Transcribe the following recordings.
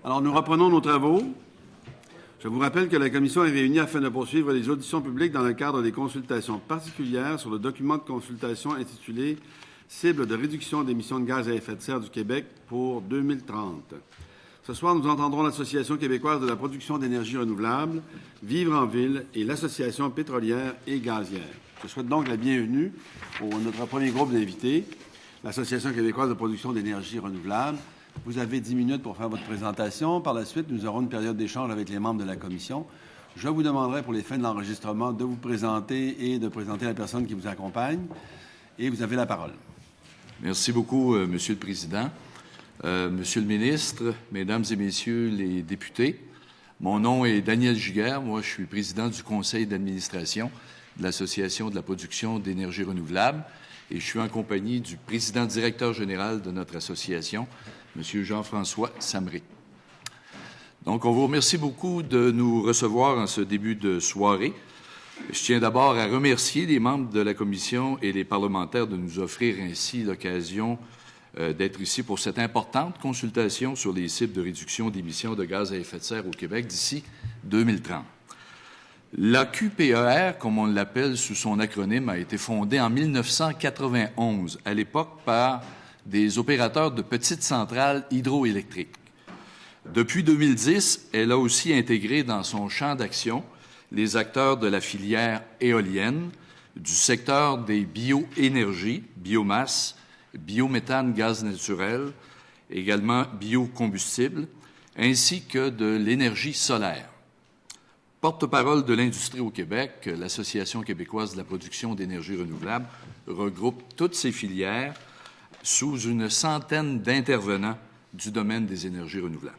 Alors, nous reprenons nos travaux. Je vous rappelle que la Commission est réunie afin de poursuivre les auditions publiques dans le cadre des consultations particulières sur le document de consultation intitulé « Cible de réduction d'émissions de gaz à effet de serre du Québec pour 2030 ». Ce soir, nous entendrons l'Association québécoise de la production d'énergie renouvelable, Vivre en ville et l'Association pétrolière et gazière. Je souhaite donc la bienvenue pour notre premier groupe d'invités, l'Association québécoise de production d'énergie renouvelable. Vous avez 10 minutes pour faire votre présentation. Par la suite, nous aurons une période d'échange avec les membres de la Commission. Je vous demanderai, pour les fins de l'enregistrement, de vous présenter et de présenter la personne qui vous accompagne. Et vous avez la parole. Merci beaucoup, Monsieur le Président. Monsieur le Ministre, Mesdames et Messieurs les députés, mon nom est Daniel Giguère. Moi, je suis président du Conseil d'administration de l'Association de la production d'énergie renouvelable et je suis en compagnie du président directeur général de notre association, Monsieur Jean-François Samré. Donc, on vous remercie beaucoup de nous recevoir en ce début de soirée. Je tiens d'abord à remercier les membres de la Commission et les parlementaires de nous offrir ainsi l'occasion d'être ici pour cette importante consultation sur les cibles de réduction d'émissions de gaz à effet de serre au Québec d'ici 2030. L'AQPER, comme on l'appelle sous son acronyme, a été fondée en 1991, à l'époque par des opérateurs de petites centrales hydroélectriques. Depuis 2010, elle a aussi intégré dans son champ d'action les acteurs de la filière éolienne, du secteur des bioénergies, biomasse, biométhane, gaz naturel, également biocombustible, ainsi que de l'énergie solaire. Porte-parole de l'industrie au Québec, l'Association québécoise de la production d'énergie renouvelable regroupe toutes ces filières sous une centaine d'intervenants du domaine des énergies renouvelables.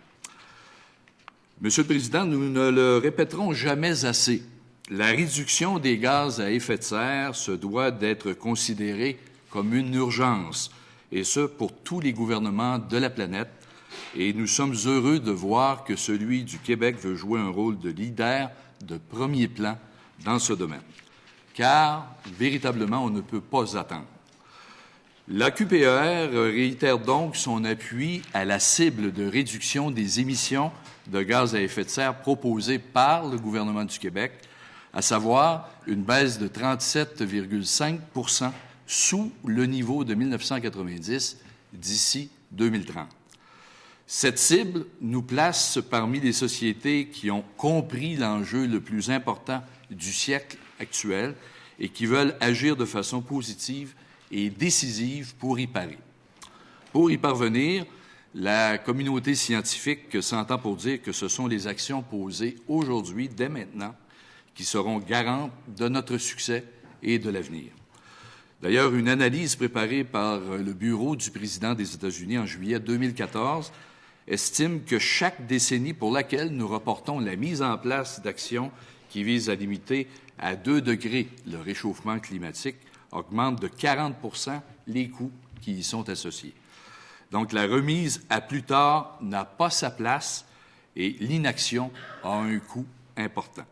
Monsieur le Président, nous ne le répéterons jamais assez. La réduction des gaz à effet de serre se doit d'être considérée comme une urgence, et ce, pour tous les gouvernements de la planète. Et nous sommes heureux de voir que celui du Québec veut jouer un rôle de leader de premier plan dans ce domaine. Car, véritablement, on ne peut pas attendre. L'AQPER réitère donc son appui à la cible de réduction des émissions de gaz à effet de serre proposée par le gouvernement du Québec, à savoir une baisse de 37,5 % sous le niveau de 1990 d'ici 2030. Cette cible nous place parmi les sociétés qui ont compris l'enjeu le plus important du siècle actuel et qui veulent agir de façon positive et décisive pour y parer. Pour y parvenir, la communauté scientifique s'entend pour dire que ce sont les actions posées aujourd'hui, dès maintenant, qui seront garantes de notre succès et de l'avenir. D'ailleurs, une analyse préparée par le Bureau du président des États-Unis en juillet 2014 estime que chaque décennie pour laquelle nous reportons la mise en place d'actions qui visent à limiter à 2 degrés le réchauffement climatique augmente de 40 % les coûts qui y sont associés. Donc, la remise à plus tard n'a pas sa place et l'inaction a un coût important.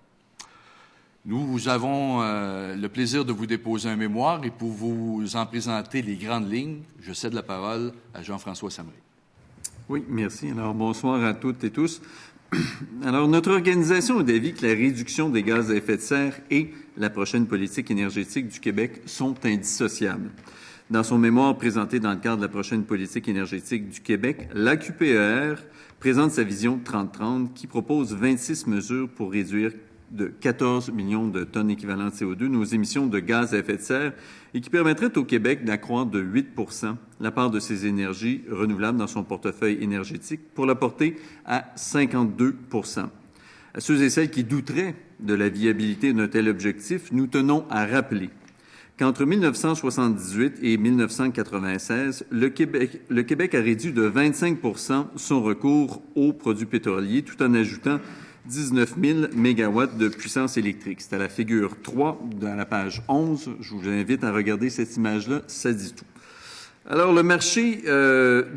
Nous avons le plaisir de vous déposer un mémoire et pour vous en présenter les grandes lignes, je cède la parole à Jean-François Samré. Oui, merci. Alors, bonsoir à toutes et tous. Alors, notre organisation a d'avis que la réduction des gaz à effet de serre et la prochaine politique énergétique du Québec sont indissociables. Dans son mémoire présenté dans le cadre de la prochaine politique énergétique du Québec, l'AQPER présente sa vision 30-30 qui propose 26 mesures pour réduire de 14 millions de tonnes équivalent de CO2 nos émissions de gaz à effet de serre et qui permettrait au Québec d'accroître de 8 % la part de ses énergies renouvelables dans son portefeuille énergétique pour la porter à 52 %. À ceux et celles qui douteraient de la viabilité d'un tel objectif, nous tenons à rappeler qu'entre 1978 et 1996, le Québec a réduit de 25 % son recours aux produits pétroliers tout en ajoutant 19 000 mégawatts de puissance électrique. C'est à la figure 3 dans la page 11. Je vous invite à regarder cette image-là, ça dit tout. Alors, le marché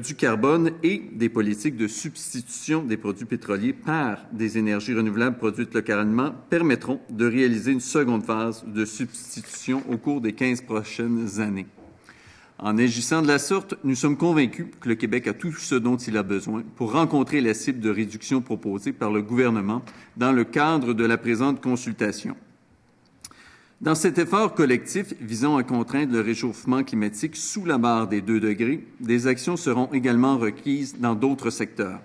du carbone et des politiques de substitution des produits pétroliers par des énergies renouvelables produites localement permettront de réaliser une seconde phase de substitution au cours des 15 prochaines années. En agissant de la sorte, nous sommes convaincus que le Québec a tout ce dont il a besoin pour rencontrer la cible de réduction proposée par le gouvernement dans le cadre de la présente consultation. Dans cet effort collectif visant à contraindre le réchauffement climatique sous la barre des 2 degrés, des actions seront également requises dans d'autres secteurs.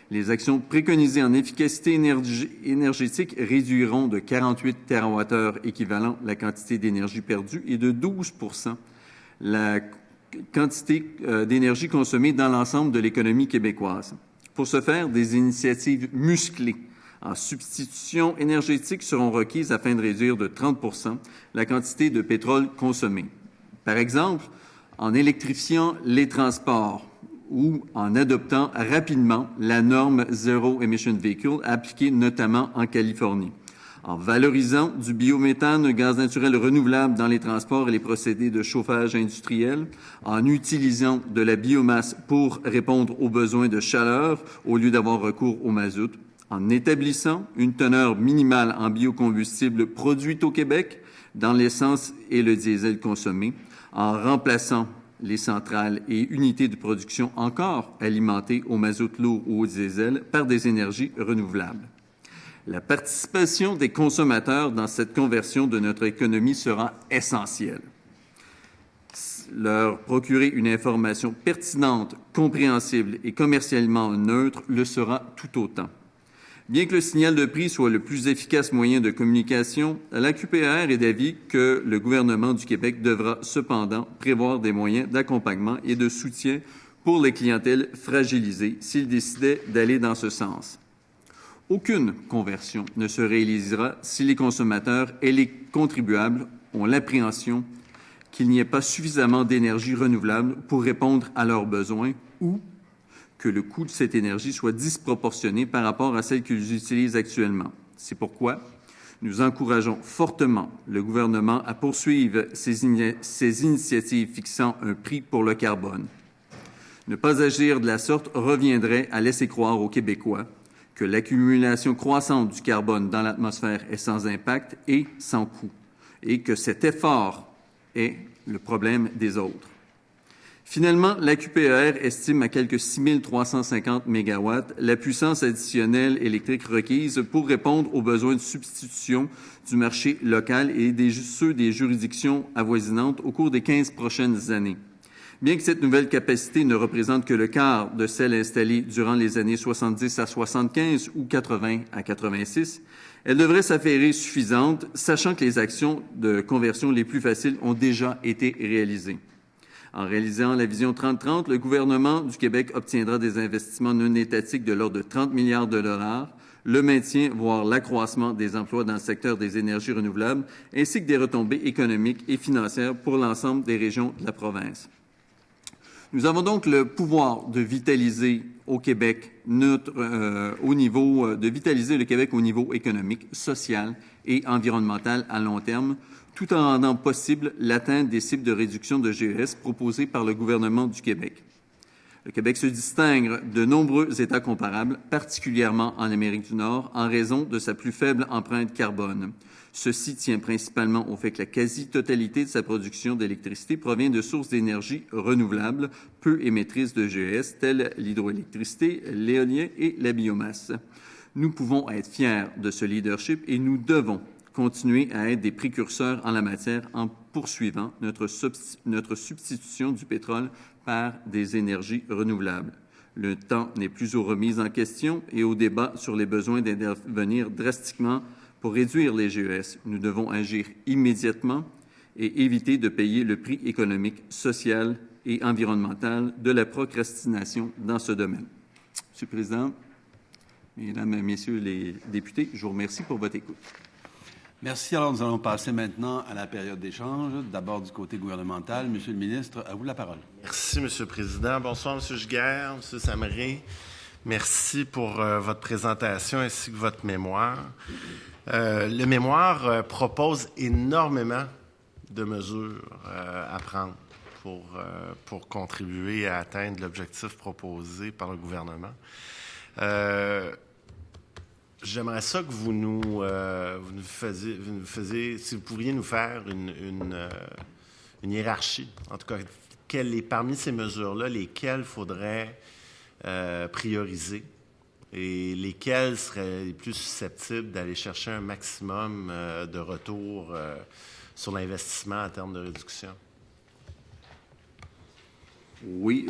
Les actions préconisées en efficacité énergétique réduiront de 48 TWh équivalent la quantité d'énergie perdue et de 12 la quantité d'énergie consommée dans l'ensemble de l'économie québécoise. Pour ce faire, des initiatives musclées en substitution énergétique seront requises afin de réduire de 30 la quantité de pétrole consommée. Par exemple, en électrifiant les transports ou en adoptant rapidement la norme Zero Emission Vehicle appliquée notamment en Californie. En valorisant du biométhane, gaz naturel renouvelable dans les transports et les procédés de chauffage industriel, en utilisant de la biomasse pour répondre aux besoins de chaleur au lieu d'avoir recours au mazout, en établissant une teneur minimale en biocombustible produit au Québec dans l'essence et le diesel consommé, en remplaçant les centrales et unités de production encore alimentées au mazout lourd ou au diesel par des énergies renouvelables. La participation des consommateurs dans cette conversion de notre économie sera essentielle. Leur procurer une information pertinente, compréhensible et commercialement neutre le sera tout autant. Bien que le signal de prix soit le plus efficace moyen de communication, la QPR est d'avis que le gouvernement du Québec devra cependant prévoir des moyens d'accompagnement et de soutien pour les clientèles fragilisées s'il décidait d'aller dans ce sens. Aucune conversion ne se réalisera si les consommateurs et les contribuables ont l'appréhension qu'il n'y ait pas suffisamment d'énergie renouvelable pour répondre à leurs besoins ou que le coût de cette énergie soit disproportionné par rapport à celle qu'ils utilisent actuellement. C'est pourquoi nous encourageons fortement le gouvernement à poursuivre ces initiatives fixant un prix pour le carbone. Ne pas agir de la sorte reviendrait à laisser croire aux Québécois que l'accumulation croissante du carbone dans l'atmosphère est sans impact et sans coût, et que cet effort est le problème des autres. Finalement, la QPR estime à quelque 6 350 MW la puissance additionnelle électrique requise pour répondre aux besoins de substitution du marché local et ceux des juridictions avoisinantes au cours des 15 prochaines années. Bien que cette nouvelle capacité ne représente que le quart de celle installée durant les années 70 à 75 ou 80 à 86, elle devrait s'avérer suffisante, sachant que les actions de conversion les plus faciles ont déjà été réalisées. En réalisant la vision 30-30, le gouvernement du Québec obtiendra des investissements non étatiques de l'ordre de 30 milliards de dollars, le maintien, voire l'accroissement des emplois dans le secteur des énergies renouvelables, ainsi que des retombées économiques et financières pour l'ensemble des régions de la province. Nous avons donc le pouvoir de vitaliser au Québec vitaliser le Québec au niveau économique, social et environnemental à long terme, tout en rendant possible l'atteinte des cibles de réduction de GES proposées par le gouvernement du Québec. Le Québec se distingue de nombreux États comparables, particulièrement en Amérique du Nord, en raison de sa plus faible empreinte carbone. Ceci tient principalement au fait que la quasi-totalité de sa production d'électricité provient de sources d'énergie renouvelables, peu émettrices de GES, telles l'hydroélectricité, l'éolien et la biomasse. Nous pouvons être fiers de ce leadership et nous devons continuer à être des précurseurs en la matière en poursuivant notre substitution du pétrole par des énergies renouvelables. Le temps n'est plus aux remises en question et au débat sur les besoins d'intervenir drastiquement pour réduire les GES. Nous devons agir immédiatement et éviter de payer le prix économique, social et environnemental de la procrastination dans ce domaine. Monsieur le Président, Mesdames et Messieurs les députés, je vous remercie pour votre écoute. Merci. Alors, nous allons passer maintenant à la période d'échange. D'abord, du côté gouvernemental. Monsieur le ministre, à vous la parole. Merci, Monsieur le Président. Bonsoir, Monsieur Giguère, Monsieur Samré. Merci pour votre présentation ainsi que votre mémoire. Le mémoire propose énormément de mesures à prendre pour contribuer à atteindre l'objectif proposé par le gouvernement. J'aimerais ça que vous nous faisiez, si vous pourriez nous faire une hiérarchie, en tout cas parmi ces mesures-là, lesquelles faudrait prioriser et lesquelles seraient les plus susceptibles d'aller chercher un maximum de retour sur l'investissement en termes de réduction? Oui,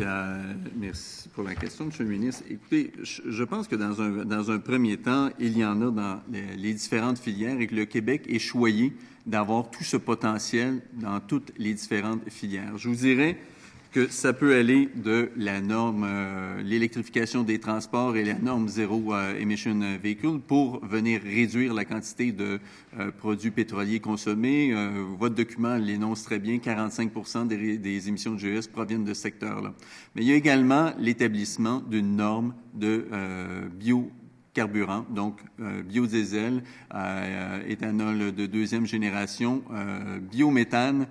merci pour la question, M. le ministre. Écoutez, je pense que dans un premier temps, il y en a dans les différentes filières et que le Québec est choyé d'avoir tout ce potentiel dans toutes les différentes filières. Je vous dirais que ça peut aller de la norme, l'électrification des transports et la norme zéro emission véhicule pour venir réduire la quantité de produits pétroliers consommés. Votre document l'énonce très bien, 45% des émissions de GES proviennent de ce secteur-là. Mais il y a également l'établissement d'une norme de biocarburant, donc biodiesel, éthanol de deuxième génération, biométhane,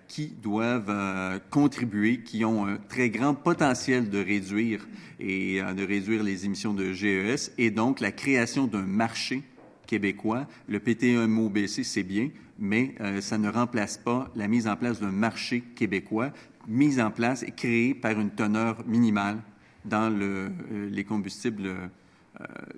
qui doivent contribuer, qui ont un très grand potentiel de réduire les émissions de GES, et donc la création d'un marché québécois. Le PTMOBC, c'est bien, mais ça ne remplace pas la mise en place d'un marché québécois, mise en place et créé par une teneur minimale dans les combustibles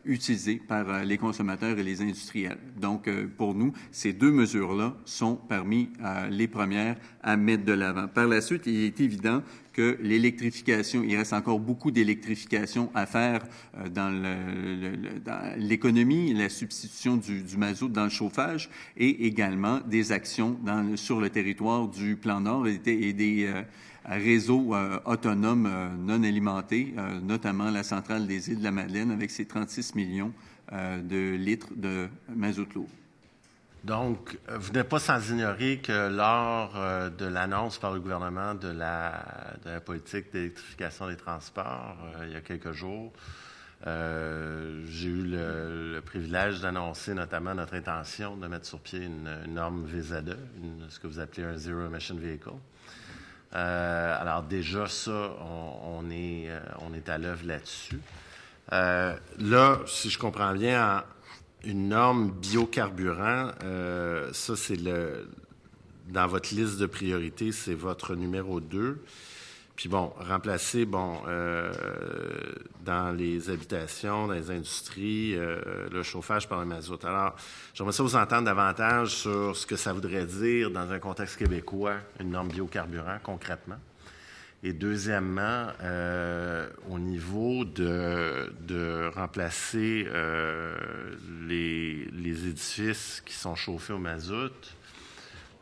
utilisés par les consommateurs et les industriels. Donc, pour nous, ces deux mesures-là sont parmi les premières à mettre de l'avant. Par la suite, il est évident que l'électrification, il reste encore beaucoup d'électrification à faire dans l'économie, la substitution du mazout dans le chauffage et également des actions sur le territoire du Plan Nord et des réseaux autonomes non alimentés, notamment la centrale des îles de la Madeleine avec ses 36 millions de litres de mazout lourd. Donc, vous n'êtes pas sans ignorer que lors de l'annonce par le gouvernement de la politique d'électrification des transports, il y a quelques jours, j'ai eu le privilège d'annoncer notamment notre intention de mettre sur pied une norme VZE, ce que vous appelez un Zero Emission Vehicle. Alors déjà, ça, on est à l'œuvre là-dessus. Là, si je comprends bien, une norme biocarburant, ça, c'est dans votre liste de priorités, c'est votre numéro 2. Puis bon, remplacer, dans les habitations, dans les industries, le chauffage par le mazout. Alors, j'aimerais ça vous entendre davantage sur ce que ça voudrait dire dans un contexte québécois, une norme biocarburant, concrètement. Et deuxièmement, au niveau de remplacer les édifices qui sont chauffés au mazout,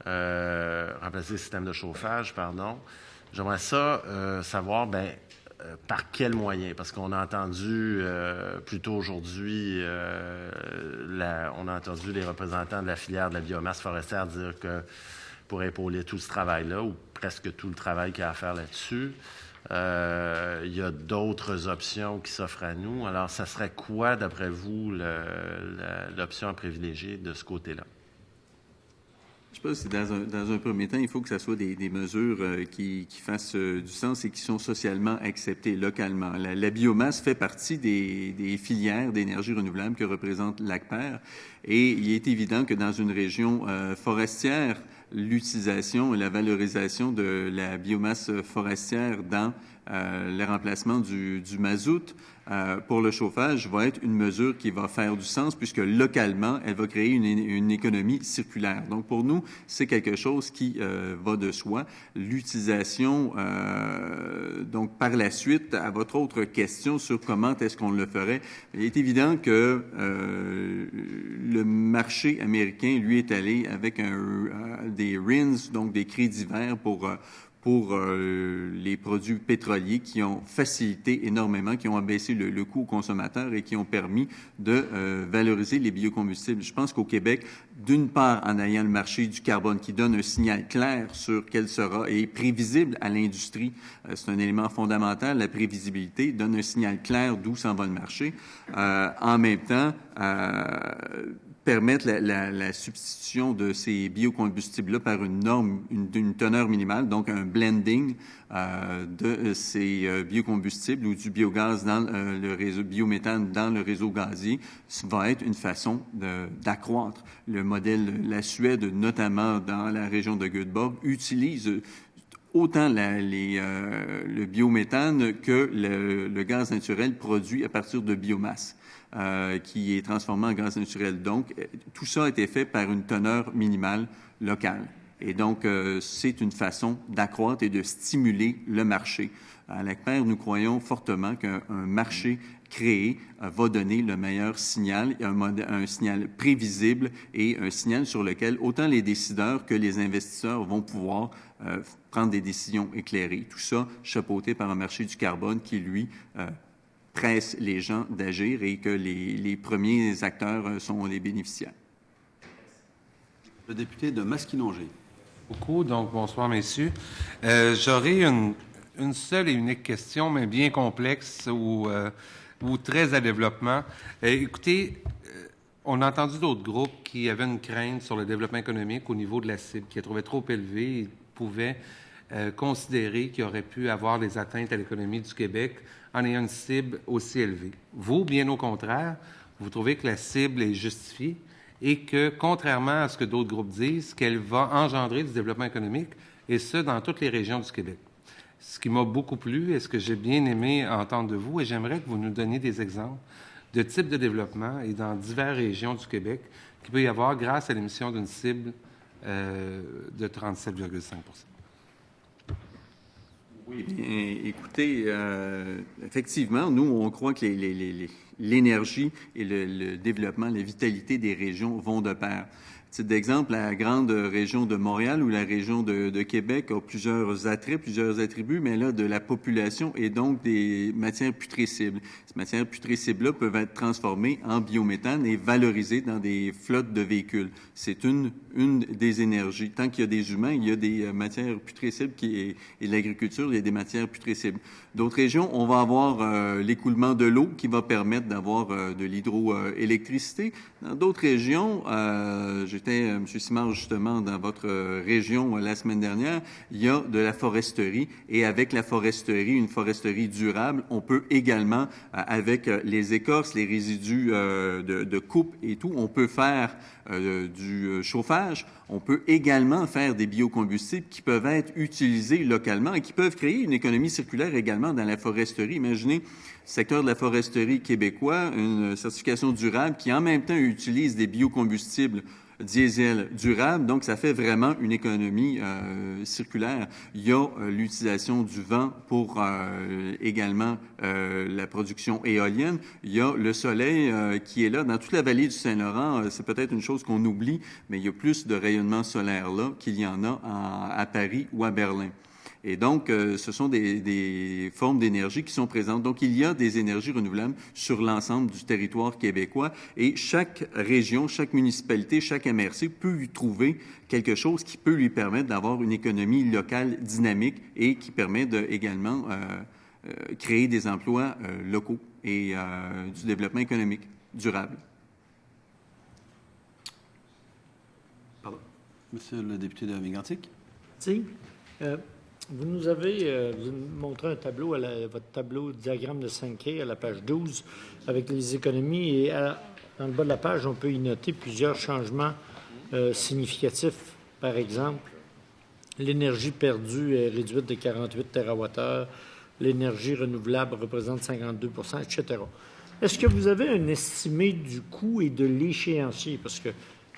remplacer le système de chauffage, j'aimerais ça savoir, par quels moyens? Parce qu'on a entendu plus tôt aujourd'hui, on a entendu les représentants de la filière de la biomasse forestière dire que pour épauler tout ce travail-là, ou presque tout le travail qu'il y a à faire là-dessus, il y a d'autres options qui s'offrent à nous. Alors, ça serait quoi, d'après vous, l'option à privilégier de ce côté-là? Je pense que dans un premier temps, il faut que ce soit des mesures qui fassent du sens et qui sont socialement acceptées localement. La biomasse fait partie des filières d'énergie renouvelable que représente l'ACPER et il est évident que dans une région forestière, l'utilisation et la valorisation de la biomasse forestière dans le remplacement du mazout pour le chauffage va être une mesure qui va faire du sens puisque localement, elle va créer une économie circulaire. Donc, pour nous, c'est quelque chose qui va de soi. L'utilisation, donc par la suite, à votre autre question sur comment est-ce qu'on le ferait, il est évident que le marché américain, lui, est allé avec des RINs, donc des crédits verts pour les produits pétroliers qui ont facilité énormément, qui ont abaissé le coût aux consommateurs et qui ont permis de valoriser les biocombustibles. Je pense qu'au Québec, d'une part, en ayant le marché du carbone qui donne un signal clair sur quel sera et prévisible à l'industrie, c'est un élément fondamental, la prévisibilité donne un signal clair d'où s'en va le marché. En même temps, permettre la substitution de ces biocombustibles-là par une norme, d'une teneur minimale, donc un blending de ces biocombustibles ou du biogaz dans le réseau, biométhane dans le réseau gazier, va être une façon d'accroître. Le modèle, la Suède, notamment dans la région de Göteborg, utilise autant le biométhane que le gaz naturel produit à partir de biomasse, qui est transformé en gaz naturel. Donc, tout ça a été fait par une teneur minimale locale. Et donc, c'est une façon d'accroître et de stimuler le marché. À l'ACPER, nous croyons fortement qu'un marché créé va donner le meilleur signal, un signal prévisible et un signal sur lequel autant les décideurs que les investisseurs vont pouvoir prendre des décisions éclairées. Tout ça chapeauté par un marché du carbone qui, lui, presse les gens d'agir et que les premiers acteurs sont les bénéficiaires. Le député de Maskinongé. Beaucoup. Donc, bonsoir, messieurs. J'aurais une seule et unique question, mais bien complexe ou très à développement. Écoutez, on a entendu d'autres groupes qui avaient une crainte sur le développement économique au niveau de la cible, qui la trouvaient trop élevée et pouvaient considérer qu'il aurait pu avoir des atteintes à l'économie du Québec en ayant une cible aussi élevée. Vous, bien au contraire, vous trouvez que la cible est justifiée et que, contrairement à ce que d'autres groupes disent, qu'elle va engendrer du développement économique, et ce, dans toutes les régions du Québec. Ce qui m'a beaucoup plu et ce que j'ai bien aimé entendre de vous, et j'aimerais que vous nous donniez des exemples de types de développement et dans diverses régions du Québec qu'il peut y avoir grâce à l'émission d'une cible de 37,5 %. Oui, bien, écoutez, effectivement, nous, on croit que l'énergie et le développement, la vitalité des régions vont de pair. À titre d'exemple, la grande région de Montréal ou la région de Québec a plusieurs attraits, plusieurs attributs, mais là, de la population et donc des matières putrescibles. Ces matières putrescibles-là peuvent être transformées en biométhane et valorisées dans des flottes de véhicules. C'est une des énergies. Tant qu'il y a des humains, il y a des matières putrescibles et de l'agriculture, il y a des matières putrescibles. D'autres régions, on va avoir l'écoulement de l'eau qui va permettre d'avoir de l'hydroélectricité. Dans d'autres régions, j'étais, M. Simard, justement, dans votre région la semaine dernière, il y a de la foresterie. Et avec la foresterie, une foresterie durable, on peut également, avec les écorces, les résidus de coupe et tout, on peut faire du chauffage. On peut également faire des biocombustibles qui peuvent être utilisés localement et qui peuvent créer une économie circulaire également dans la foresterie. Imaginez le secteur de la foresterie québécois, une certification durable qui en même temps utilise des biocombustibles diesel durable, donc ça fait vraiment une économie circulaire. Il y a l'utilisation du vent pour également la production éolienne. Il y a le soleil qui est là. Dans toute la vallée du Saint-Laurent, c'est peut-être une chose qu'on oublie, mais il y a plus de rayonnement solaire là qu'il y en a à Paris ou à Berlin. Et donc, ce sont des formes d'énergie qui sont présentes. Donc, il y a des énergies renouvelables sur l'ensemble du territoire québécois et chaque région, chaque municipalité, chaque MRC peut y trouver quelque chose qui peut lui permettre d'avoir une économie locale dynamique et qui permet de également créer des emplois locaux et du développement économique durable. Pardon. Monsieur le député de Mégantic. Si. Vous nous avez montré un tableau, votre tableau diagramme de 5K à la page 12 avec les économies et dans le bas de la page, on peut y noter plusieurs changements significatifs. Par exemple, l'énergie perdue est réduite de 48 TWh, l'énergie renouvelable représente 52 %, etc. Est-ce que vous avez un estimé du coût et de l'échéancier? Parce que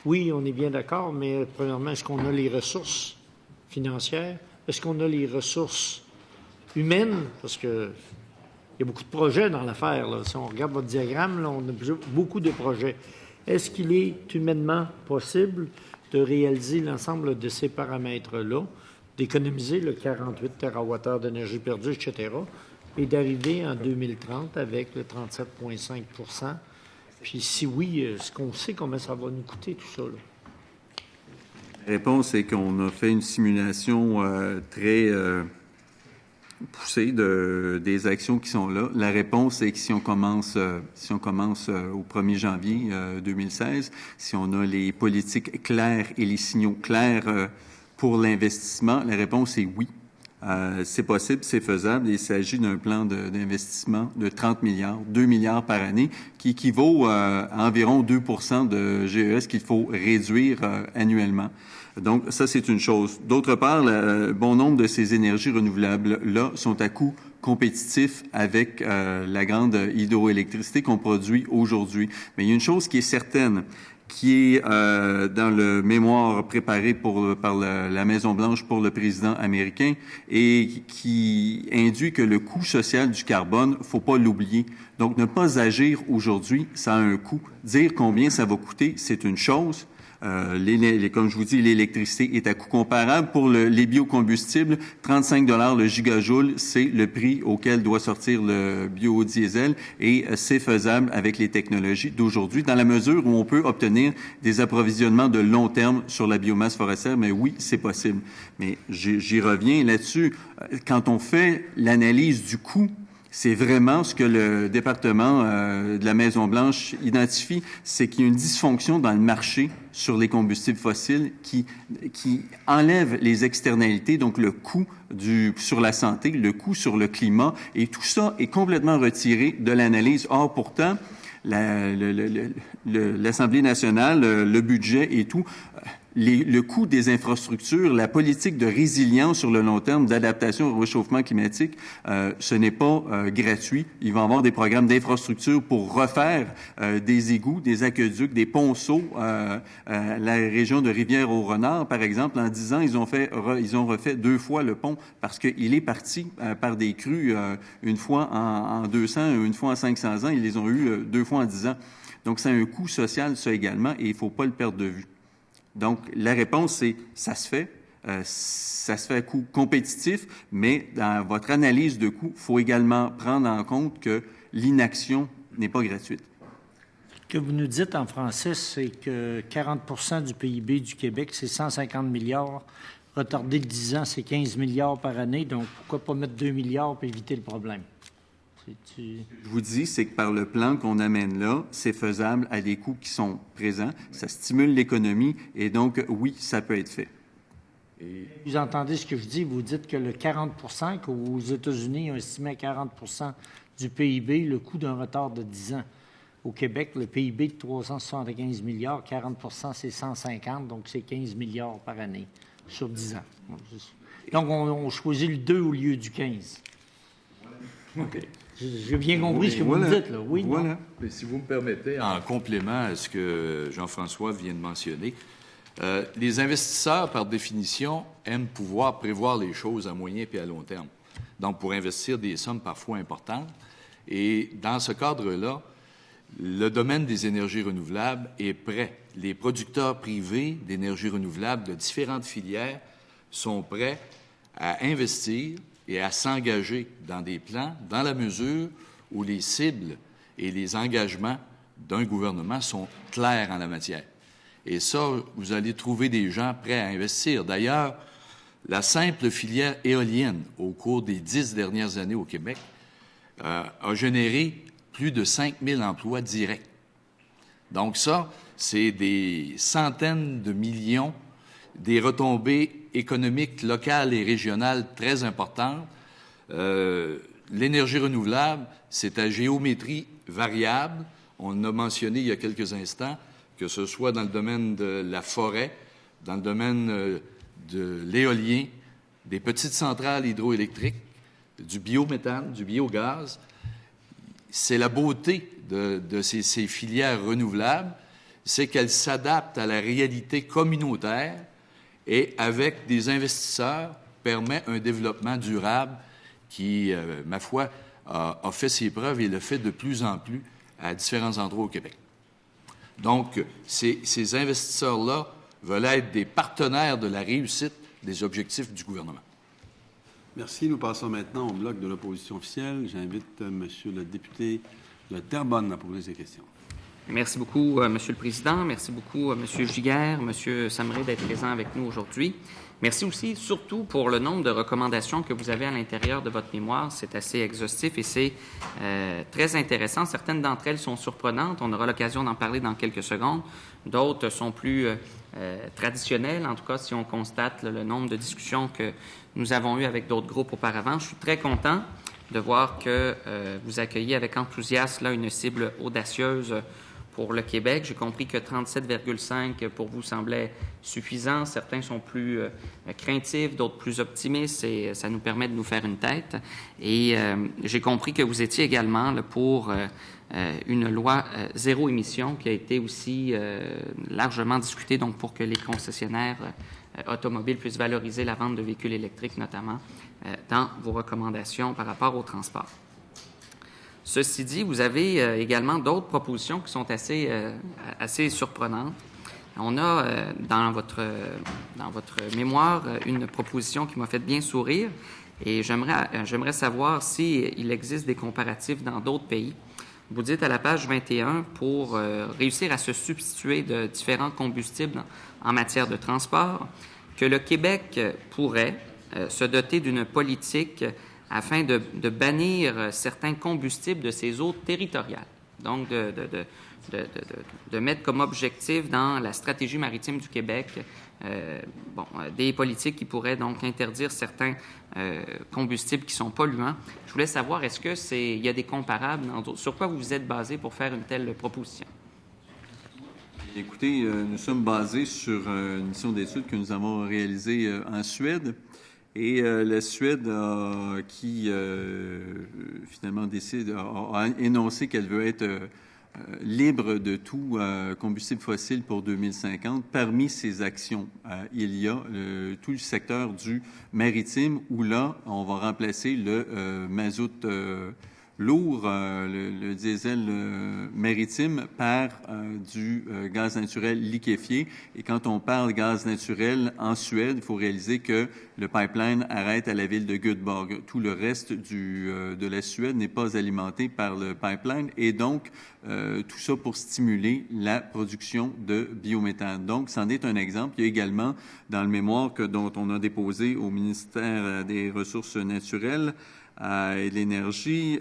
oui, on est bien d'accord, mais premièrement, est-ce qu'on a les ressources financières? Est-ce qu'on a les ressources humaines? Parce qu'il y a beaucoup de projets dans l'affaire. Là. Si on regarde votre diagramme, là, on a beaucoup de projets. Est-ce qu'il est humainement possible de réaliser l'ensemble de ces paramètres-là, d'économiser le 48 TWh d'énergie perdue, etc., et d'arriver en 2030 avec le 37,5 %? Puis si oui, est-ce qu'on sait combien ça va nous coûter tout ça? Là? La réponse est qu'on a fait une simulation très poussée des actions qui sont là. La réponse est que si on commence au 1er janvier 2016, si on a les politiques claires et les signaux clairs pour l'investissement, la réponse est oui. C'est possible, c'est faisable. Il s'agit d'un plan d'investissement de 30 milliards, 2 milliards par année, qui équivaut à environ 2 de GES qu'il faut réduire annuellement. Donc, ça, c'est une chose. D'autre part, bon nombre de ces énergies renouvelables-là sont à coût compétitif avec la grande hydroélectricité qu'on produit aujourd'hui. Mais il y a une chose qui est certaine, qui est dans le mémoire préparé par la Maison-Blanche pour le président américain et qui induit que le coût social du carbone, faut pas l'oublier. Donc, ne pas agir aujourd'hui, ça a un coût. Dire combien ça va coûter, c'est une chose. Comme je vous dis, l'électricité est à coût comparable. Pour les biocombustibles, 35 $ le gigajoule, c'est le prix auquel doit sortir le biodiesel et c'est faisable avec les technologies d'aujourd'hui dans la mesure où on peut obtenir des approvisionnements de long terme sur la biomasse forestière. Mais oui, c'est possible. Mais j'y reviens là-dessus. Quand on fait l'analyse du coût, c'est vraiment ce que le département de la Maison-Blanche identifie, c'est qu'il y a une dysfonction dans le marché sur les combustibles fossiles qui enlève les externalités, donc le coût sur la santé, le coût sur le climat, et tout ça est complètement retiré de l'analyse. Or, pourtant, l'Assemblée nationale, le budget et tout, le coût des infrastructures, la politique de résilience sur le long terme, d'adaptation au réchauffement climatique, ce n'est pas gratuit. Il va y avoir des programmes d'infrastructure pour refaire des égouts, des aqueducs, des ponceaux. La région de Rivière-au-Renard, par exemple, en 10 ans, ils ont refait 2 fois le pont parce qu'il est parti par des crues une fois en 200, une fois en 500 ans. Ils les ont eu 2 fois en 10 ans. Donc, c'est un coût social, ça également, et il ne faut pas le perdre de vue. Donc, la réponse, c'est ça se fait. Ça se fait à coût compétitif, mais dans votre analyse de coût, il faut également prendre en compte que l'inaction n'est pas gratuite. Ce que vous nous dites en français, c'est que 40 du PIB du Québec, c'est 150 milliards. Retardé de 10 ans, c'est 15 milliards par année. Donc, pourquoi pas mettre 2 milliards pour éviter le problème? Je vous dis, c'est que par le plan qu'on amène là, c'est faisable à des coûts qui sont présents. Ça stimule l'économie et donc, oui, ça peut être fait. Et vous entendez ce que je dis? Vous dites que le 40 qu'aux États-Unis ont estimé à 40 du PIB, le coût d'un retard de 10 ans. Au Québec, le PIB de 375 milliards, 40 c'est 150, donc c'est 15 milliards par année sur 10 ans. Donc, on choisit le 2 au lieu du 15. OK. J'ai bien compris ce que vous me dites, là. Oui, voilà. Mais si vous me permettez, en complément à ce que Jean-François vient de mentionner, les investisseurs, par définition, aiment pouvoir prévoir les choses à moyen et à long terme. Donc, pour investir des sommes parfois importantes. Et dans ce cadre-là, le domaine des énergies renouvelables est prêt. Les producteurs privés d'énergie renouvelable de différentes filières sont prêts à investir et à s'engager dans des plans dans la mesure où les cibles et les engagements d'un gouvernement sont clairs en la matière. Et ça, vous allez trouver des gens prêts à investir. D'ailleurs, la simple filière éolienne, au cours des 10 dernières années au Québec, a généré plus de 5 000 emplois directs. Donc ça, c'est des centaines de millions, des retombées économiques locales et régionales très importantes. L'énergie renouvelable, c'est à géométrie variable. On a mentionné il y a quelques instants que ce soit dans le domaine de la forêt, dans le domaine de l'éolien, des petites centrales hydroélectriques, du biométhane, du biogaz. C'est la beauté de ces filières renouvelables, c'est qu'elles s'adaptent à la réalité communautaire et avec des investisseurs permet un développement durable qui, ma foi, a fait ses preuves et le fait de plus en plus à différents endroits au Québec. Donc, ces investisseurs-là veulent être des partenaires de la réussite des objectifs du gouvernement. Merci. Nous passons maintenant au bloc de l'opposition officielle. J'invite Monsieur le député de Terrebonne à poser ses questions. Merci beaucoup, Monsieur le Président. Merci beaucoup, Monsieur Giguère, Monsieur Samret, d'être présent avec nous aujourd'hui. Merci aussi, surtout pour le nombre de recommandations que vous avez à l'intérieur de votre mémoire. C'est assez exhaustif et c'est très intéressant. Certaines d'entre elles sont surprenantes. On aura l'occasion d'en parler dans quelques secondes. D'autres sont plus traditionnelles, en tout cas si on constate le nombre de discussions que nous avons eues avec d'autres groupes auparavant. Je suis très content de voir que vous accueillez avec enthousiasme là, une cible audacieuse pour le Québec. J'ai compris que 37,5 pour vous semblait suffisant. Certains sont plus craintifs, d'autres plus optimistes et ça nous permet de nous faire une tête. Et j'ai compris que vous étiez également là, pour une loi zéro émission qui a été aussi largement discutée donc pour que les concessionnaires automobiles puissent valoriser la vente de véhicules électriques, notamment dans vos recommandations par rapport au transport. Ceci dit, vous avez également d'autres propositions qui sont assez surprenantes. On a dans votre mémoire une proposition qui m'a fait bien sourire et j'aimerais savoir s'il existe des comparatifs dans d'autres pays. Vous dites à la page 21, pour réussir à se substituer de différents combustibles en matière de transport, que le Québec pourrait se doter d'une politique afin de bannir certains combustibles de ses eaux territoriales. Donc, de mettre comme objectif dans la stratégie maritime du Québec des politiques qui pourraient donc interdire certains combustibles qui sont polluants. Je voulais savoir, est-ce qu'il y a des comparables sur quoi vous vous êtes basé pour faire une telle proposition? Écoutez, nous sommes basés sur une mission d'études que nous avons réalisée en Suède. Et la Suède finalement a énoncé qu'elle veut être libre de tout combustible fossile pour 2050. Parmi ces actions, il y a tout le secteur du maritime où là, on va remplacer le mazout lourd, le diesel maritime par du gaz naturel liquéfié. Et quand on parle gaz naturel en Suède, il faut réaliser que le pipeline arrête à la ville de Göteborg. Tout le reste de la Suède n'est pas alimenté par le pipeline et donc tout ça pour stimuler la production de biométhane. Donc, c'en est un exemple. Il y a également dans le mémoire dont on a déposé au ministère des Ressources naturelles et de l'énergie,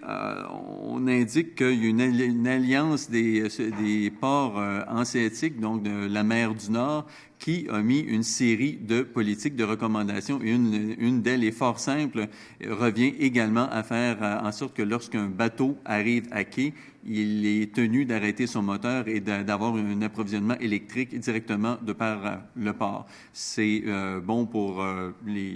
on indique qu'il y a une alliance des ports hanséatiques, donc de la mer du Nord, qui a mis une série de politiques de recommandations. Et une d'elles est fort simple, revient également à faire en sorte que lorsqu'un bateau arrive à quai, il est tenu d'arrêter son moteur et d'avoir un approvisionnement électrique directement de par le port. C'est bon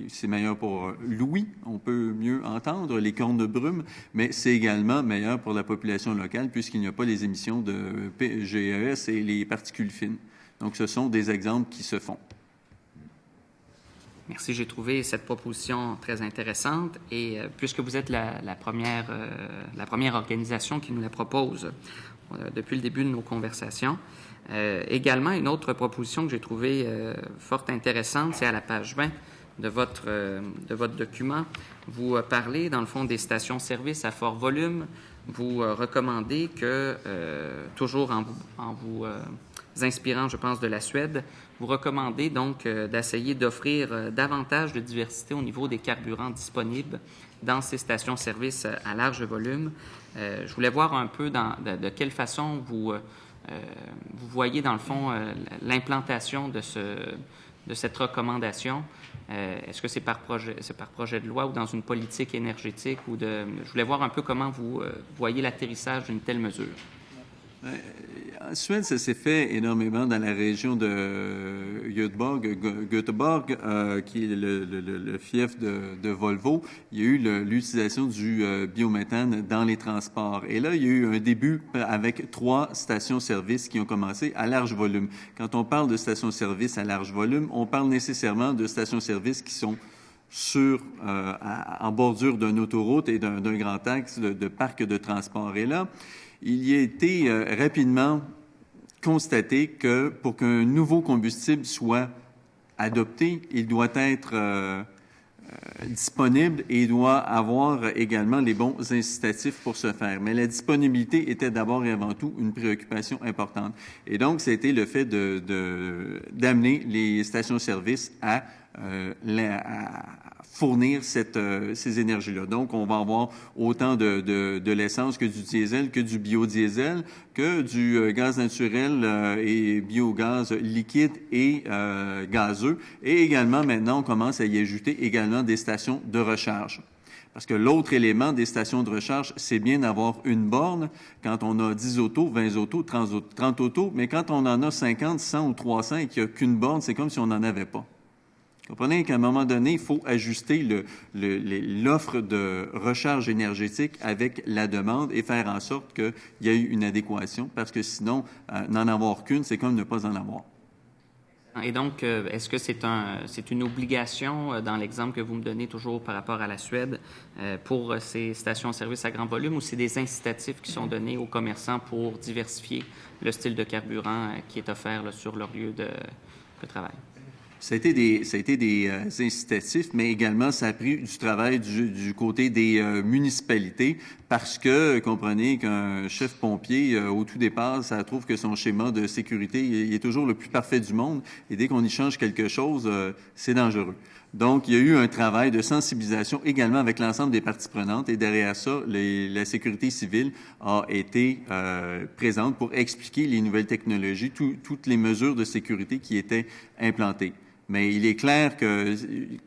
c'est meilleur pour l'ouïe, on peut mieux entendre les cornes de brume, mais c'est également meilleur pour la population locale puisqu'il n'y a pas les émissions de GES et les particules fines. Donc, ce sont des exemples qui se font. Merci. J'ai trouvé cette proposition très intéressante et puisque vous êtes la première organisation qui nous la propose depuis le début de nos conversations, également une autre proposition que j'ai trouvée fort intéressante, c'est à la page 20 de votre document. Vous parlez, dans le fond, des stations-service à fort volume. Vous recommandez que, toujours en vous inspirant, je pense, de la Suède, vous recommandez donc d'essayer d'offrir davantage de diversité au niveau des carburants disponibles dans ces stations-service à large volume. Je voulais voir un peu de quelle façon vous voyez, dans le fond, l'implantation de cette recommandation. Est-ce que c'est par projet de loi ou dans une politique énergétique je voulais voir un peu comment vous voyez l'atterrissage d'une telle mesure. En Suède, ça s'est fait énormément dans la région de Göteborg, qui est le fief de Volvo. Il y a eu l'utilisation du biométhane dans les transports. Et là, il y a eu un début avec 3 stations-service qui ont commencé à large volume. Quand on parle de stations-service à large volume, on parle nécessairement de stations-service qui sont en bordure d'une autoroute et d'un grand axe de parc de transport. Et là, il y a été rapidement constaté que pour qu'un nouveau combustible soit adopté, il doit être disponible et il doit avoir également les bons incitatifs pour ce faire. Mais la disponibilité était d'abord et avant tout une préoccupation importante. Et donc, ça a été le fait d'amener les stations-service à fournir ces énergies-là. Donc, on va avoir autant de l'essence que du diesel, que du biodiesel, que du gaz naturel et biogaz liquide et gazeux. Et également, maintenant, on commence à y ajouter également des stations de recharge. Parce que l'autre élément des stations de recharge, c'est bien d'avoir une borne quand on a 10 autos, 20 autos, 30 autos, mais quand on en a 50, 100 ou 300 et qu'il n'y a qu'une borne, c'est comme si on n'en avait pas. Comprenez qu'à un moment donné, il faut ajuster l'offre de recharge énergétique avec la demande et faire en sorte qu'il y ait une adéquation, parce que sinon, n'en avoir qu'une, c'est comme ne pas en avoir. Et donc, est-ce que c'est une obligation, dans l'exemple que vous me donnez toujours par rapport à la Suède, pour ces stations-service à grand volume, ou c'est des incitatifs qui sont donnés aux commerçants pour diversifier le style de carburant qui est offert là, sur leur lieu de travail? Ça a été des incitatifs, mais également ça a pris du travail du côté des municipalités parce que, comprenez qu'un chef pompier, au tout départ, ça trouve que son schéma de sécurité il est toujours le plus parfait du monde et dès qu'on y change quelque chose, c'est dangereux. Donc, il y a eu un travail de sensibilisation également avec l'ensemble des parties prenantes et derrière ça, la sécurité civile a été présente pour expliquer les nouvelles technologies, toutes les mesures de sécurité qui étaient implantées. Mais il est clair que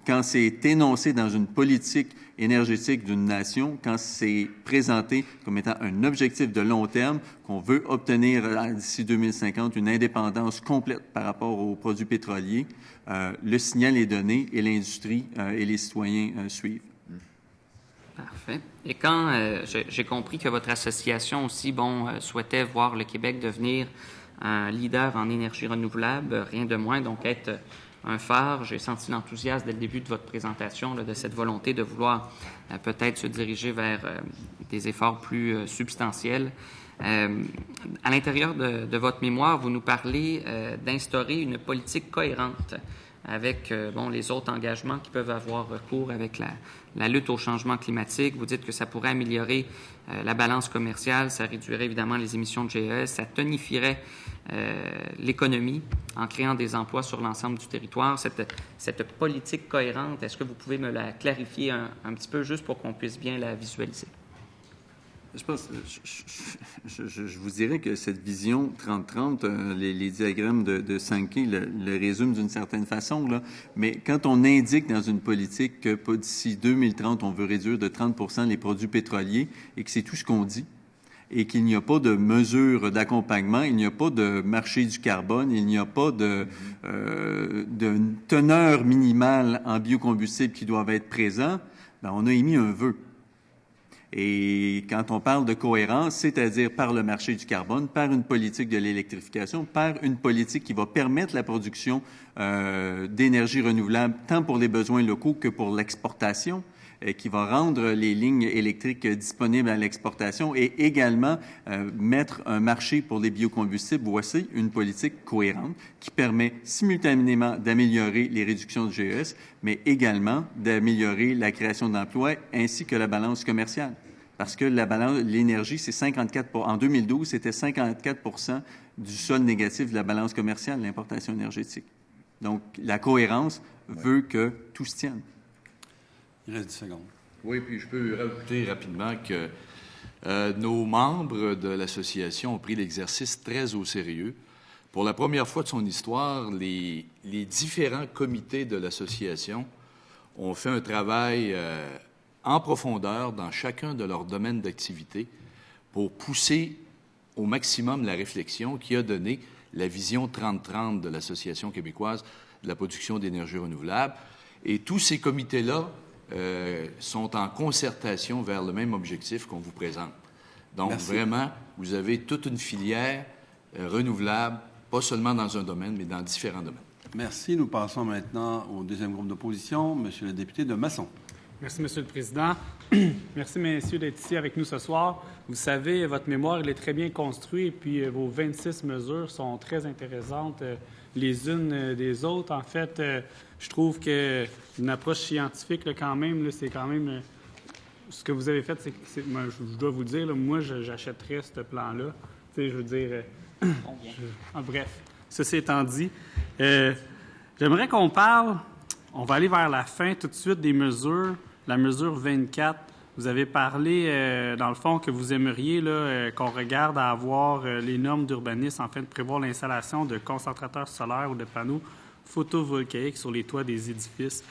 quand c'est énoncé dans une politique énergétique d'une nation, quand c'est présenté comme étant un objectif de long terme, qu'on veut obtenir d'ici 2050 une indépendance complète par rapport aux produits pétroliers, le signal est donné et l'industrie et les citoyens suivent. Parfait. Et quand j'ai compris que votre association aussi, souhaitait voir le Québec devenir un leader en énergie renouvelable, rien de moins, donc être un phare. J'ai senti l'enthousiasme dès le début de votre présentation là, de cette volonté de vouloir peut-être se diriger vers des efforts plus substantiels. À l'intérieur de votre mémoire, vous nous parlez d'instaurer une politique cohérente avec les autres engagements qui peuvent avoir recours avec la lutte au changement climatique. Vous dites que ça pourrait améliorer la balance commerciale, ça réduirait évidemment les émissions de GES, ça tonifierait l'économie en créant des emplois sur l'ensemble du territoire. Cette politique cohérente, est-ce que vous pouvez me la clarifier un petit peu juste pour qu'on puisse bien la visualiser? Je pense, je vous dirais que cette vision 30-30, les diagrammes de Sankey le résument d'une certaine façon, là. Mais quand on indique dans une politique que d'ici 2030, on veut réduire de 30% les produits pétroliers et que c'est tout ce qu'on dit, et qu'il n'y a pas de mesures d'accompagnement, il n'y a pas de marché du carbone, il n'y a pas de teneur minimale en biocombustibles qui doivent être présents, bien, on a émis un vœu. Et quand on parle de cohérence, c'est-à-dire par le marché du carbone, par une politique de l'électrification, par une politique qui va permettre la production d'énergie renouvelable, tant pour les besoins locaux que pour l'exportation, qui va rendre les lignes électriques disponibles à l'exportation et également mettre un marché pour les biocombustibles. Voici une politique cohérente qui permet simultanément d'améliorer les réductions de GES, mais également d'améliorer la création d'emplois ainsi que la balance commerciale. Parce que l'énergie, c'est 54 en 2012, c'était 54 du solde négatif de la balance commerciale, l'importation énergétique. Donc, la cohérence veut que tout se tienne. Il reste 10 secondes. Oui, puis je peux rajouter rapidement que nos membres de l'association ont pris l'exercice très au sérieux. Pour la première fois de son histoire, les différents comités de l'association ont fait un travail en profondeur dans chacun de leurs domaines d'activité pour pousser au maximum la réflexion qui a donné la vision 30-30 de l'Association québécoise de la production d'énergie renouvelable. Et tous ces comités-là sont en concertation vers le même objectif qu'on vous présente. Donc, Merci. Vraiment, vous avez toute une filière renouvelable, pas seulement dans un domaine, mais dans différents domaines. Merci. Nous passons maintenant au deuxième groupe d'opposition. Monsieur le député de Masson. Merci, Monsieur le Président. Merci, messieurs, d'être ici avec nous ce soir. Vous savez, votre mémoire, elle est très bien construite, et puis vos 26 mesures sont très intéressantes les unes des autres. En fait, je trouve qu'une approche scientifique, là, quand même, c'est quand même... ce que vous avez fait, moi, je dois vous le dire, là, moi, j'achèterais ce plan-là. Tu sais, je veux dire... bref, ceci étant dit, j'aimerais qu'on parle On va aller vers la fin tout de suite des mesures. La mesure 24, vous avez parlé, dans le fond, que vous aimeriez qu'on regarde à avoir les normes d'urbanisme afin de prévoir l'installation de concentrateurs solaires ou de panneaux photovoltaïques sur les toits des édifices.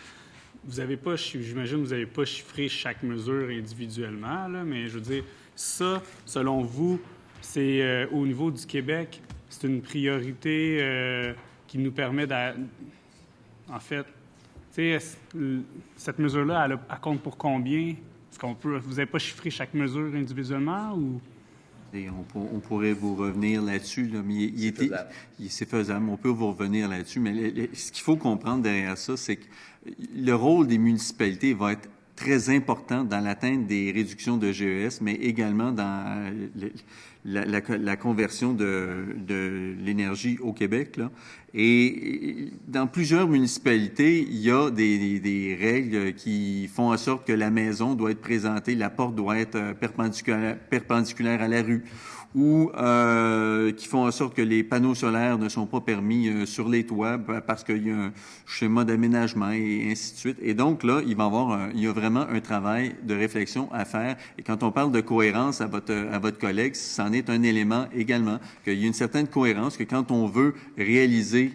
Vous n'avez pas, j'imagine, vous n'avez pas chiffré chaque mesure individuellement, là, mais je veux dire, ça, selon vous, c'est au niveau du Québec, c'est une priorité qui nous permet en fait, tu sais, cette mesure-là, elle compte pour combien? Est-ce qu'on peut, vous n'avez pas chiffré chaque mesure individuellement ou? Et on pourrait vous revenir là-dessus, là, mais c'est faisable. On peut vous revenir là-dessus, mais ce qu'il faut comprendre derrière ça, c'est que le rôle des municipalités va être très important dans l'atteinte des réductions de GES, mais également dans la conversion de l'énergie au Québec, là. Et dans plusieurs municipalités, il y a des règles qui font en sorte que la maison doit être présentée, la porte doit être perpendiculaire à la rue, ou qui font en sorte que les panneaux solaires ne sont pas permis sur les toits parce qu'il y a un schéma d'aménagement et ainsi de suite. Et donc là, il y a vraiment un travail de réflexion à faire. Et quand on parle de cohérence à votre collègue, c'en est un élément également, qu'il y a une certaine cohérence, que quand on veut réaliser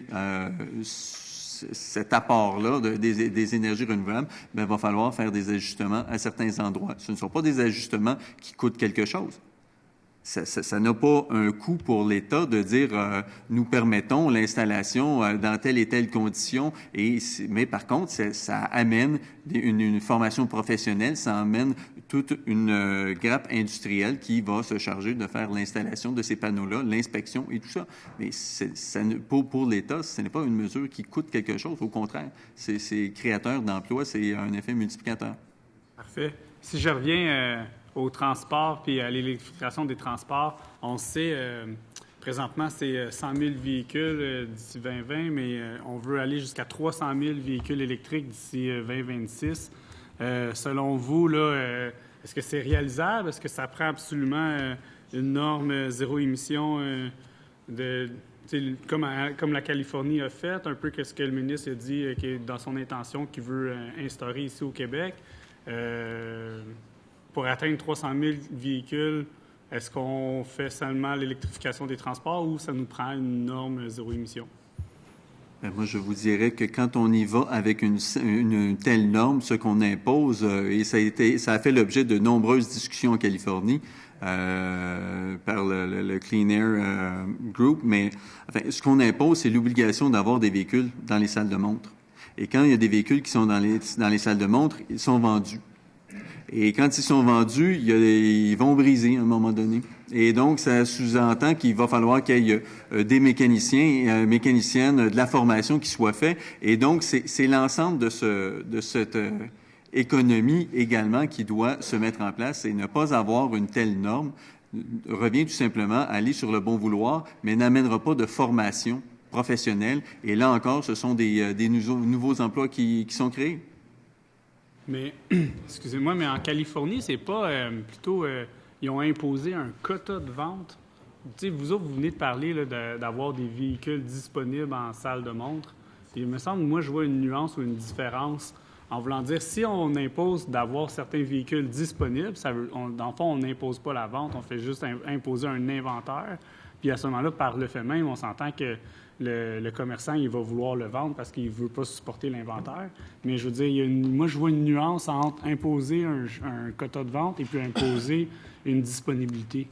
cet apport-là des énergies renouvelables, il va falloir faire des ajustements à certains endroits. Ce ne sont pas des ajustements qui coûtent quelque chose. Ça n'a pas un coût pour l'État de dire nous permettons l'installation dans telle et telle condition, mais par contre, ça amène une formation professionnelle, ça amène toute une grappe industrielle qui va se charger de faire l'installation de ces panneaux-là, l'inspection et tout ça. Mais pour l'État, ce n'est pas une mesure qui coûte quelque chose, au contraire. C'est créateur d'emplois, c'est un effet multiplicateur. Parfait. Si je reviens au transport puis à l'électrification des transports, on sait, présentement, c'est 100 000 véhicules d'ici 2020, mais on veut aller jusqu'à 300 000 véhicules électriques d'ici 2026. Selon vous, là, est-ce que c'est réalisable? Est-ce que ça prend absolument une norme zéro émission comme la Californie a fait, un peu ce que le ministre a dit qui est dans son intention qu'il veut instaurer ici au Québec? Pour atteindre 300 000 véhicules, est-ce qu'on fait seulement l'électrification des transports ou ça nous prend une norme zéro émission? Moi, je vous dirais que quand on y va avec une telle norme, ce qu'on impose, et ça a fait l'objet de nombreuses discussions en Californie par le Clean Air Group, mais enfin, ce qu'on impose, c'est l'obligation d'avoir des véhicules dans les salles de montre. Et quand il y a des véhicules qui sont dans les salles de montre, ils sont vendus. Et quand ils sont vendus, ils vont briser à un moment donné. Et donc, ça sous-entend qu'il va falloir qu'il y ait des mécaniciens, mécaniciennes, de la formation qui soit faite. Et donc, c'est l'ensemble de cette économie également qui doit se mettre en place et ne pas avoir une telle norme revient tout simplement à aller sur le bon vouloir, mais n'amènera pas de formation professionnelle. Et là encore, ce sont des nouveaux emplois qui sont créés. Mais, excusez-moi, mais en Californie, c'est pas plutôt... ils ont imposé un quota de vente. Tu sais, vous autres, vous venez de parler là, d'avoir des véhicules disponibles en salle de montre. Et il me semble, moi, je vois une nuance ou une différence en voulant dire, si on impose d'avoir certains véhicules disponibles, dans le fond, on n'impose pas la vente, on fait juste imposer un inventaire. Puis à ce moment-là, par le fait même, on s'entend que le commerçant, il va vouloir le vendre parce qu'il ne veut pas supporter l'inventaire. Mais je veux dire, moi, je vois une nuance entre imposer un quota de vente et puis imposer une disponibilité.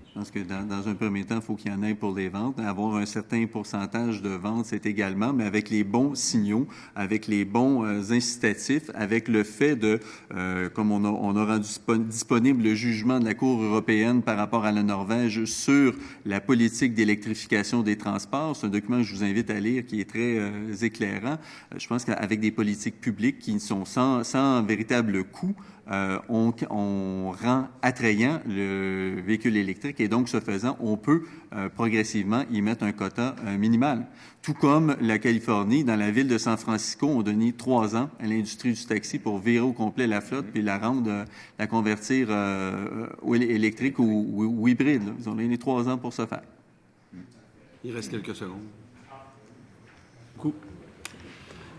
Je pense que dans un premier temps, il faut qu'il y en ait pour les ventes. Avoir un certain pourcentage de ventes, c'est également, mais avec les bons signaux, avec les bons incitatifs, avec le fait de, comme on a rendu disponible le jugement de la Cour européenne par rapport à la Norvège sur la politique d'électrification des transports. C'est un document que je vous invite à lire qui est très éclairant. Je pense qu'avec des politiques publiques qui sont sans véritable coût, on rend attrayant le véhicule électrique et donc, ce faisant, on peut progressivement y mettre un quota minimal. Tout comme la Californie, dans la ville de San Francisco, ont donné 3 ans à l'industrie du taxi pour virer au complet la flotte puis la convertir électrique ou hybride. Là. Ils ont donné 3 ans pour ce faire. Il reste quelques secondes.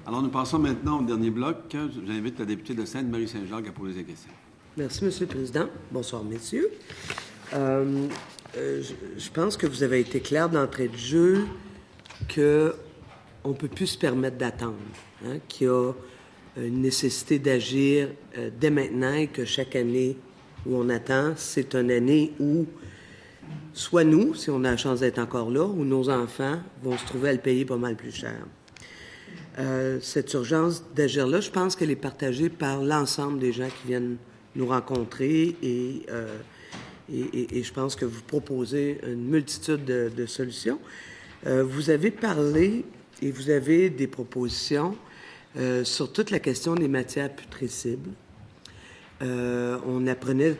Alors, nous passons maintenant au dernier bloc. J'invite la députée de Sainte-Marie-Saint-Jacques à poser des questions. Merci, M. le Président. Bonsoir, messieurs. Je pense que vous avez été clair d'entrée de jeu qu'on ne peut plus se permettre d'attendre, qu'il y a une nécessité d'agir dès maintenant et que chaque année où on attend, c'est une année où soit nous, si on a la chance d'être encore là, ou nos enfants vont se trouver à le payer pas mal plus cher. Cette urgence d'agir-là, je pense qu'elle est partagée par l'ensemble des gens qui viennent nous rencontrer et je pense que vous proposez une multitude de solutions. Vous avez parlé et vous avez des propositions sur toute la question des matières putrescibles. On apprenait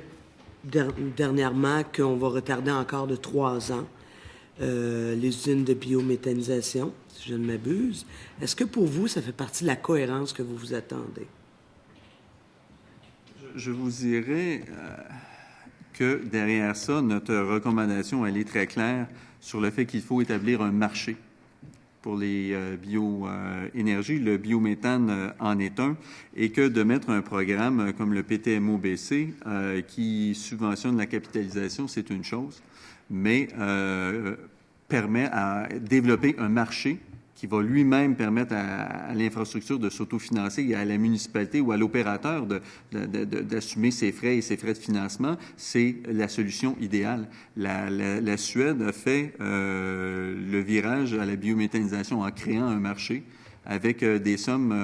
dernièrement qu'on va retarder encore de 3 ans les usines de biométhanisation, si je ne m'abuse. Est-ce que pour vous, ça fait partie de la cohérence que vous vous attendez? Je vous dirais que derrière ça, notre recommandation, elle est très claire sur le fait qu'il faut établir un marché pour les bioénergies. Le biométhane en est un, et que de mettre un programme comme le PTMO-BC qui subventionne la capitalisation, c'est une chose, mais permet à développer un marché qui va lui-même permettre à l'infrastructure de s'autofinancer et à la municipalité ou à l'opérateur d'assumer ses frais et ses frais de financement, c'est la solution idéale. La Suède a fait le virage à la biométhanisation en créant un marché avec des sommes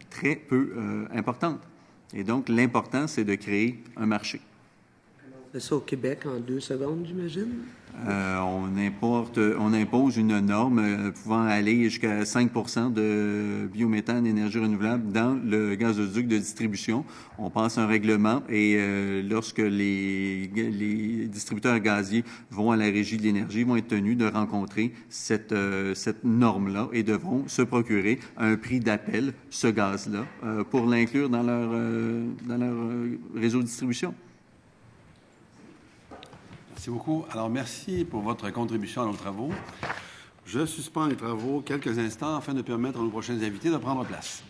très peu importantes. Et donc, l'important, c'est de créer un marché. C'est ça au Québec en 2 secondes, j'imagine? On impose une norme pouvant aller jusqu'à 5 % de biométhane énergie renouvelable dans le gazoduc de distribution. On passe un règlement et lorsque les distributeurs gaziers vont à la Régie de l'énergie, vont être tenus de rencontrer cette norme-là et devront se procurer à un prix d'appel ce gaz-là pour l'inclure dans leur réseau de distribution. Merci beaucoup. Alors, merci pour votre contribution à nos travaux. Je suspends les travaux quelques instants afin de permettre à nos prochains invités de prendre place.